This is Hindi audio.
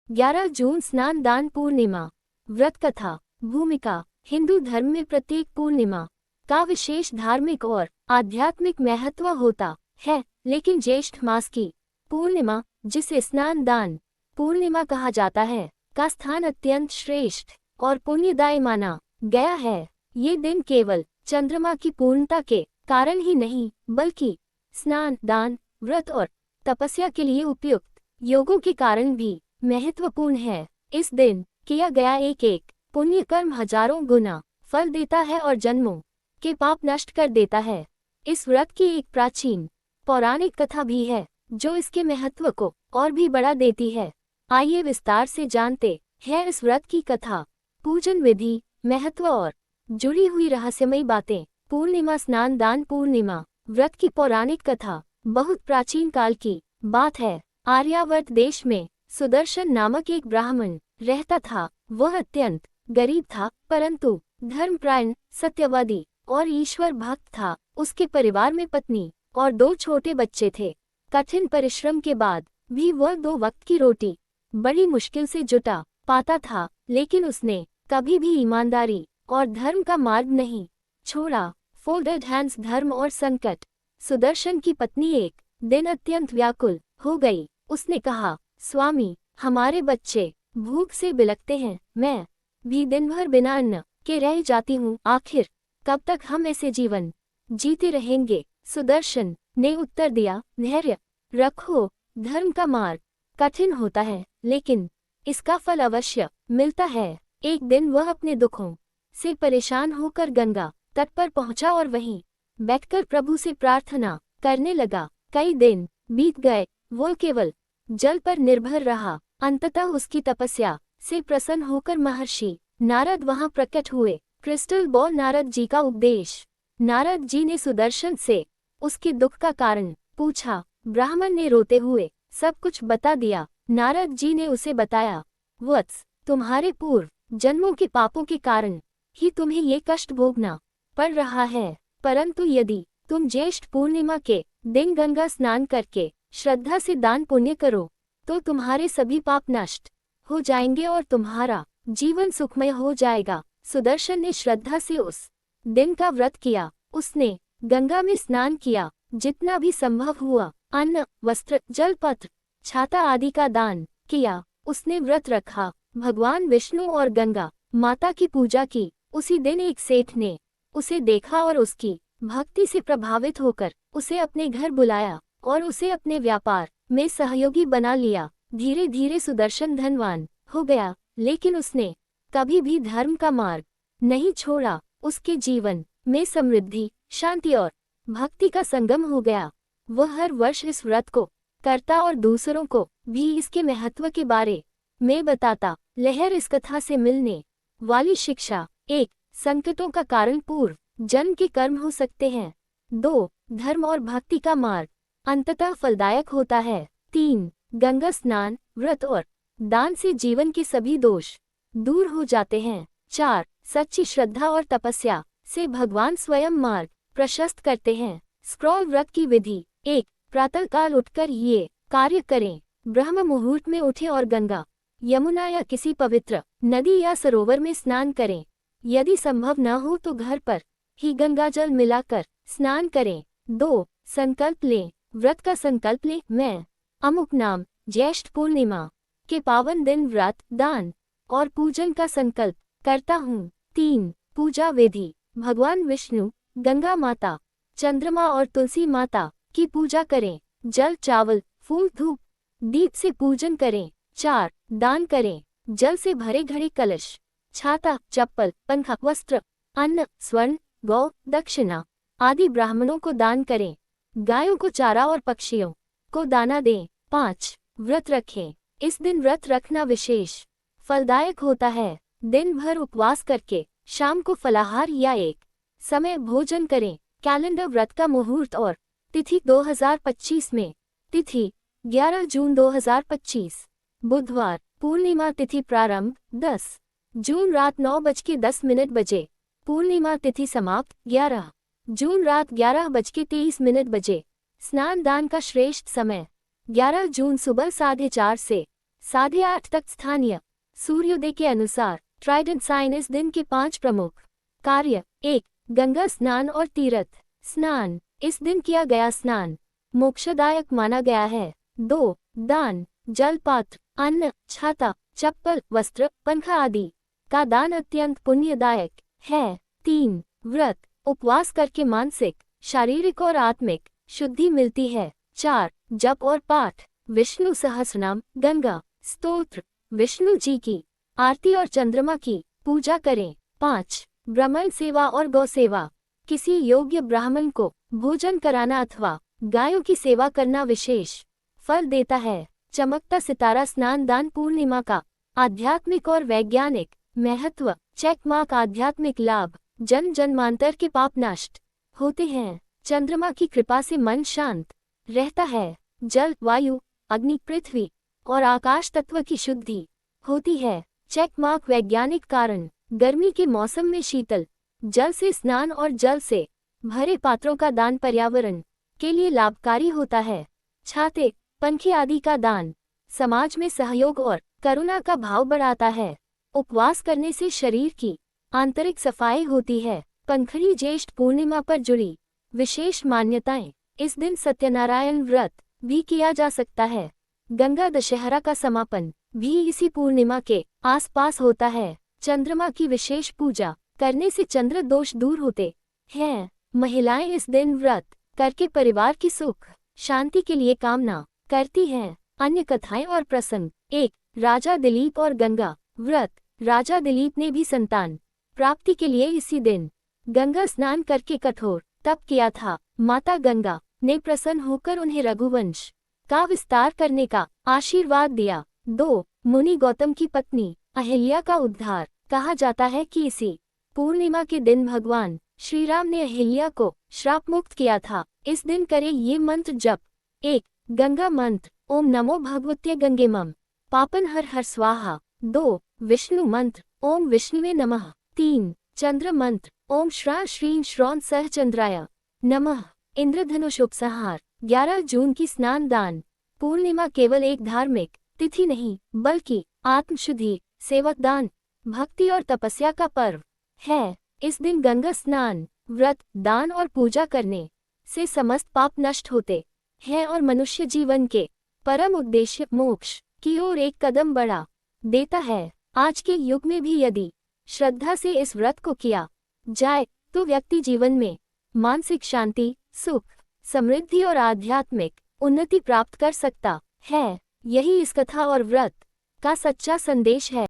11 जून स्नान दान पूर्णिमा। व्रत कथा। भूमिका। हिंदू धर्म में प्रत्येक पूर्णिमा का विशेष धार्मिक और आध्यात्मिक महत्व होता है, लेकिन ज्येष्ठ मास की पूर्णिमा, जिसे स्नान दान पूर्णिमा कहा जाता है, का स्थान अत्यंत श्रेष्ठ और पुण्यदायी माना गया है। ये दिन केवल चंद्रमा की पूर्णता के कारण ही नहीं, बल्कि स्नान दान, व्रत और तपस्या के लिए उपयुक्त योगों के कारण भी महत्वपूर्ण है। इस दिन किया गया एक एक पुण्य कर्म हजारों गुना फल देता है और जन्मों के पाप नष्ट कर देता है। इस व्रत की एक प्राचीन पौराणिक कथा भी है, जो इसके महत्व को और भी बढ़ा देती है। आइए विस्तार से जानते हैं इस व्रत की कथा, पूजन विधि, महत्व और जुड़ी हुई रहस्यमयी बातें। पूर्णिमा। स्नान दान पूर्णिमा व्रत की पौराणिक कथा बहुत प्राचीन काल की बात है। आर्यावर्त देश में सुदर्शन नामक एक ब्राह्मण रहता था। वह अत्यंत गरीब था, परंतु धर्मपरायण, सत्यवादी और ईश्वर भक्त था। उसके परिवार में पत्नी और 2 छोटे बच्चे थे। कठिन परिश्रम के बाद भी वह 2 वक्त की रोटी बड़ी मुश्किल से जुटा पाता था, लेकिन उसने कभी भी ईमानदारी और धर्म का मार्ग नहीं छोड़ा। Folded hands. धर्म और संकट। सुदर्शन की पत्नी एक दिन अत्यंत व्याकुल हो गई। उसने कहा, स्वामी, हमारे बच्चे भूख से बिलखते हैं, मैं भी दिन भर बिना अन्न के रह जाती हूँ। आखिर कब तक हम ऐसे जीवन जीते रहेंगे? सुदर्शन ने उत्तर दिया, धैर्य रखो, धर्म का मार्ग कठिन होता है, लेकिन इसका फल अवश्य मिलता है। एक दिन वह अपने दुखों से परेशान होकर गंगा तट पर पहुंचा और वहीं बैठकर प्रभु से प्रार्थना करने लगा। कई दिन बीत गए, वो केवल जल पर निर्भर रहा। अंततः उसकी तपस्या से प्रसन्न होकर महर्षि नारद वहां प्रकट हुए। Crystal ball. नारद जी का उपदेश। नारद जी ने सुदर्शन से उसके दुख का कारण पूछा। ब्राह्मण ने रोते हुए सब कुछ बता दिया। नारद जी ने उसे बताया, वत्स, तुम्हारे पूर्व जन्मों के पापों के कारण ही तुम्हें ये कष्ट भोगना पड़ रहा है, परंतु यदि तुम ज्येष्ठ पूर्णिमा के दिन गंगा स्नान करके श्रद्धा से दान पुण्य करो, तो तुम्हारे सभी पाप नष्ट हो जाएंगे और तुम्हारा जीवन सुखमय हो जाएगा। सुदर्शन ने श्रद्धा से उस दिन का व्रत किया। उसने गंगा में स्नान किया, जितना भी संभव हुआ अन्न, वस्त्र, जल, पत्र, छाता आदि का दान किया। उसने व्रत रखा, भगवान विष्णु और गंगा माता की पूजा की। उसी दिन एक सेठ ने उसे देखा और उसकी भक्ति से प्रभावित होकर उसे अपने घर बुलाया और उसे अपने व्यापार में सहयोगी बना लिया। धीरे धीरे सुदर्शन धनवान हो गया, लेकिन उसने कभी भी धर्म का मार्ग नहीं छोड़ा। उसके जीवन में समृद्धि, शांति और भक्ति का संगम हो गया। वह हर वर्ष इस व्रत को करता और दूसरों को भी इसके महत्व के बारे में बताता। लहर। इस कथा से मिलने वाली शिक्षा। 1. संकटों का कारण पूर्व जन्म के कर्म हो सकते हैं। 2. धर्म और भक्ति का मार्ग अंततः फलदायक होता है। 3. गंगा स्नान, व्रत और दान से जीवन के सभी दोष दूर हो जाते हैं। 4. सच्ची श्रद्धा और तपस्या से भगवान स्वयं मार्ग प्रशस्त करते हैं। स्क्रॉल। व्रत की विधि। 1. प्रातःकाल उठकर ये कार्य करें। ब्रह्म मुहूर्त में उठें और गंगा, यमुना या किसी पवित्र नदी या सरोवर में स्नान करें। यदि संभव न हो तो घर पर ही गंगाजल मिलाकर स्नान करें। 2. संकल्प लें। व्रत का संकल्प लें, मैं अमुक नाम ज्येष्ठ पूर्णिमा के पावन दिन व्रत, दान और पूजन का संकल्प करता हूँ। 3. पूजा विधि। भगवान विष्णु, गंगा माता, चंद्रमा और तुलसी माता की पूजा करें। जल, चावल, फूल, धूप, दीप से पूजन करें। 4. दान करें। जल से भरे घड़े, कलश, छाता, चप्पल, पंखा, वस्त्र, अन्न, स्वर्ण, गौ, दक्षिणा आदि ब्राह्मणों को दान करें। गायों को चारा और पक्षियों को दाना दें। 5. व्रत रखें। इस दिन व्रत रखना विशेष फलदायक होता है। दिन भर उपवास करके शाम को फलाहार या एक समय भोजन करें। कैलेंडर। व्रत का मुहूर्त और तिथि 2025 में। तिथि 11 जून 2025 बुधवार। पूर्णिमा तिथि प्रारंभ 10 जून रात 9:10 बजे। पूर्णिमा तिथि समाप्त 11 जून रात 11:23 बजे। स्नान दान का श्रेष्ठ समय 11 जून सुबह 4:30 से साढ़े 8 तक स्थानीय सूर्योदय के अनुसार ट्राइडेंट साइन। इस दिन के 5 प्रमुख कार्य। 1. गंगा स्नान और तीर्थ स्नान। इस दिन किया गया स्नान मोक्षदायक माना गया है। 2. दान। जल पात्र, अन्न, छाता, चप्पल, वस्त्र, पंखा आदि का दान अत्यंत पुण्यदायक है। 3. व्रत। उपवास करके मानसिक, शारीरिक और आत्मिक शुद्धि मिलती है। 4. जप और पाठ। विष्णु सहस्रनाम, गंगा स्तोत्र, विष्णु जी की आरती और चंद्रमा की पूजा करें। 5. ब्राह्मण सेवा और गौ सेवा। किसी योग्य ब्राह्मण को भोजन कराना अथवा गायों की सेवा करना विशेष फल देता है। चमकता सितारा स्नान दान पूर्णिमा का आध्यात्मिक और वैज्ञानिक महत्व। Check mark. आध्यात्मिक लाभ। जन्म जन्मांतर के पाप नष्ट होते हैं। चंद्रमा की कृपा से मन शांत रहता है। जल, वायु, अग्नि, पृथ्वी और आकाश तत्व की शुद्धि होती है। Check mark. वैज्ञानिक कारण। गर्मी के मौसम में शीतल जल से स्नान और जल से भरे पात्रों का दान पर्यावरण के लिए लाभकारी होता है। छाते, पंखे आदि का दान समाज में सहयोग और करुणा का भाव बढ़ाता है। उपवास करने से शरीर की आंतरिक सफाई होती है। पंखड़ी। ज्येष्ठ पूर्णिमा पर जुड़ी विशेष मान्यताएं। इस दिन सत्यनारायण व्रत भी किया जा सकता है। गंगा दशहरा का समापन भी इसी पूर्णिमा के आसपास होता है। चंद्रमा की विशेष पूजा करने से चंद्र दोष दूर होते हैं। महिलाएं इस दिन व्रत करके परिवार की सुख शांति के लिए कामना करती हैं। अन्य कथाएं और प्रसंग। 1. राजा दिलीप और गंगा व्रत। राजा दिलीप ने भी संतान प्राप्ति के लिए इसी दिन गंगा स्नान करके कठोर तप किया था। माता गंगा ने प्रसन्न होकर उन्हें रघुवंश का विस्तार करने का आशीर्वाद दिया। 2. मुनि गौतम की पत्नी अहिल्या का उद्धार। कहा जाता है कि इसी पूर्णिमा के दिन भगवान श्री राम ने अहिल्या को श्राप मुक्त किया था। इस दिन करें ये मंत्र जप। 1. गंगा मंत्र। ओम नमो भगवते गंगे मम पापन हर हर स्वाहा। 2. विष्णु मंत्र। ओम विष्णुवे नमः। 3. चंद्र मंत्र। ओम श्रा श्रीं श्रौन सह चंद्राय नमः। इंद्रधनुष उपसंहार। 11 जून की स्नान दान पूर्णिमा केवल एक धार्मिक तिथि नहीं बल्कि आत्मशुद्धि, सेवक दान, भक्ति और तपस्या का पर्व है। इस दिन गंगा स्नान, व्रत, दान और पूजा करने से समस्त पाप नष्ट होते हैं और मनुष्य जीवन के परम उद्देश्य मोक्ष की ओर एक कदम बढ़ा देता है। आज के युग में भी यदि श्रद्धा से इस व्रत को किया जाए तो व्यक्ति जीवन में मानसिक शांति, सुख, समृद्धि और आध्यात्मिक उन्नति प्राप्त कर सकता है। यही इस कथा और व्रत का सच्चा संदेश है।